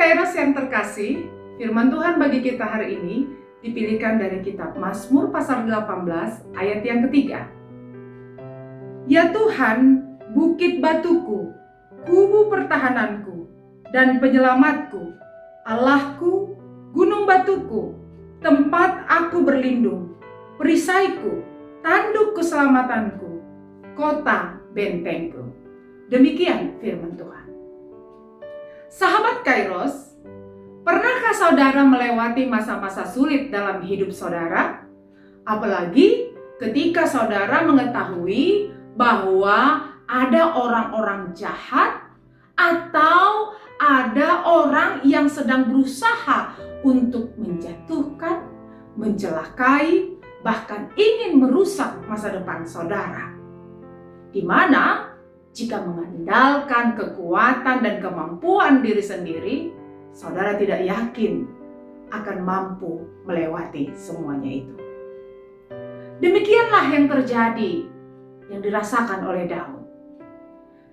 Kairos yang terkasih, firman Tuhan bagi kita hari ini dipilihkan dari kitab Mazmur pasal 18 ayat yang ketiga. Ya Tuhan, bukit batuku, kubu pertahananku, dan penyelamatku, Allahku, gunung batuku, tempat aku berlindung, perisaiku, tanduk keselamatanku, kota bentengku. Demikian firman Tuhan. Sahabat Kairos, pernahkah saudara melewati masa-masa sulit dalam hidup saudara? Apalagi ketika saudara mengetahui bahwa ada orang-orang jahat atau ada orang yang sedang berusaha untuk menjatuhkan, mencelakai, bahkan ingin merusak masa depan saudara. Di mana jika mengandalkan kekuatan dan kemampuan diri sendiri, saudara tidak yakin akan mampu melewati semuanya itu. Demikianlah yang terjadi, yang dirasakan oleh Daud.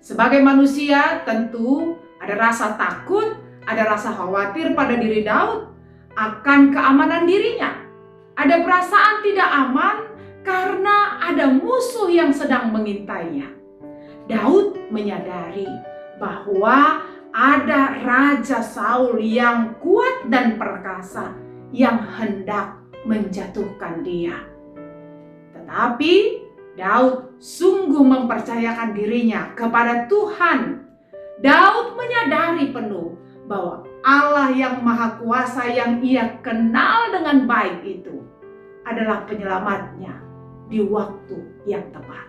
Sebagai manusia tentu ada rasa takut, ada rasa khawatir pada diri Daud akan keamanan dirinya. Ada perasaan tidak aman karena ada musuh yang sedang mengintainya. Daud menyadari bahwa ada Raja Saul yang kuat dan perkasa yang hendak menjatuhkan dia. Tetapi Daud sungguh mempercayakan dirinya kepada Tuhan. Daud menyadari penuh bahwa Allah yang Maha Kuasa yang ia kenal dengan baik itu adalah penyelamatnya di waktu yang tepat.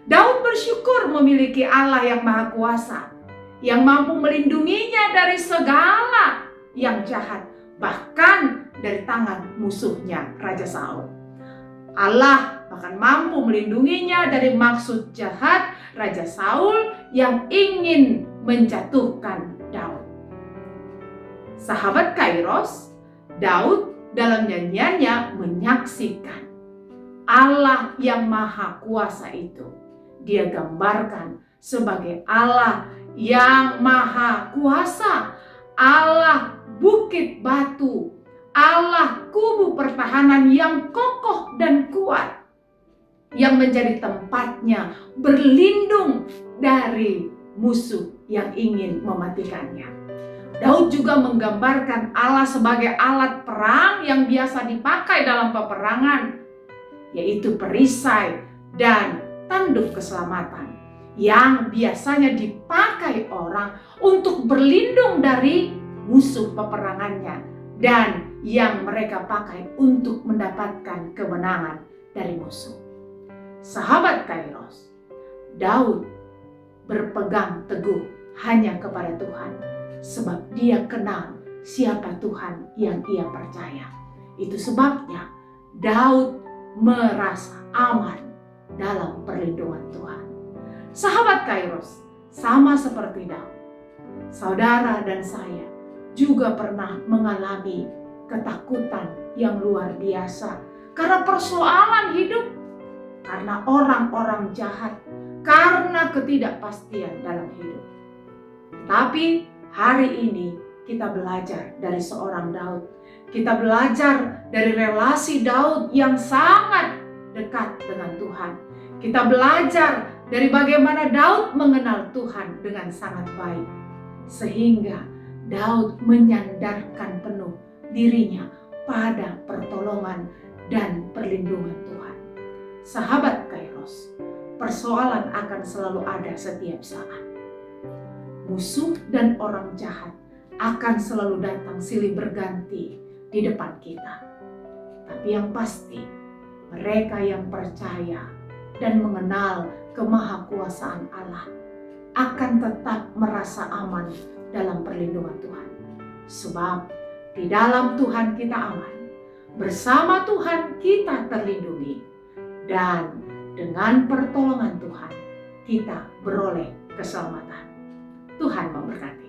Daud bersyukur memiliki Allah yang Maha Kuasa, yang mampu melindunginya dari segala yang jahat, bahkan dari tangan musuhnya Raja Saul. Allah bahkan mampu melindunginya dari maksud jahat Raja Saul yang ingin menjatuhkan Daud. Sahabat Kairos, Daud dalam nyanyiannya menyaksikan Allah yang Maha Kuasa itu. Dia gambarkan sebagai Allah yang Maha Kuasa, Allah bukit batu, Allah kubu pertahanan yang kokoh dan kuat, yang menjadi tempatnya berlindung dari musuh yang ingin mematikannya. Daud juga menggambarkan Allah sebagai alat perang yang biasa dipakai dalam peperangan, yaitu perisai dan tanduk keselamatan yang biasanya dipakai orang untuk berlindung dari musuh peperangannya dan yang mereka pakai untuk mendapatkan kemenangan dari musuh. Sahabat Kairos, Daud berpegang teguh hanya kepada Tuhan sebab dia kenal siapa Tuhan yang ia percaya. Itu sebabnya Daud merasa aman dalam perlindungan Tuhan. Sahabat Kairos, sama seperti Daud, saudara dan saya juga pernah mengalami ketakutan yang luar biasa karena persoalan hidup, karena orang-orang jahat, karena ketidakpastian dalam hidup. Tapi hari ini kita belajar dari seorang Daud. Kita belajar dari relasi Daud yang sangat dekat dengan Tuhan. Kita belajar dari bagaimana Daud mengenal Tuhan dengan sangat baik. Sehingga Daud menyandarkan penuh dirinya pada pertolongan dan perlindungan Tuhan. Sahabat Kairos, persoalan akan selalu ada setiap saat. Musuh dan orang jahat akan selalu datang silih berganti di depan kita. Tapi yang pasti, mereka yang percaya dan mengenal kemahakuasaan Allah akan tetap merasa aman dalam perlindungan Tuhan. Sebab di dalam Tuhan kita aman, bersama Tuhan kita terlindungi, dan dengan pertolongan Tuhan kita beroleh keselamatan. Tuhan memberkati.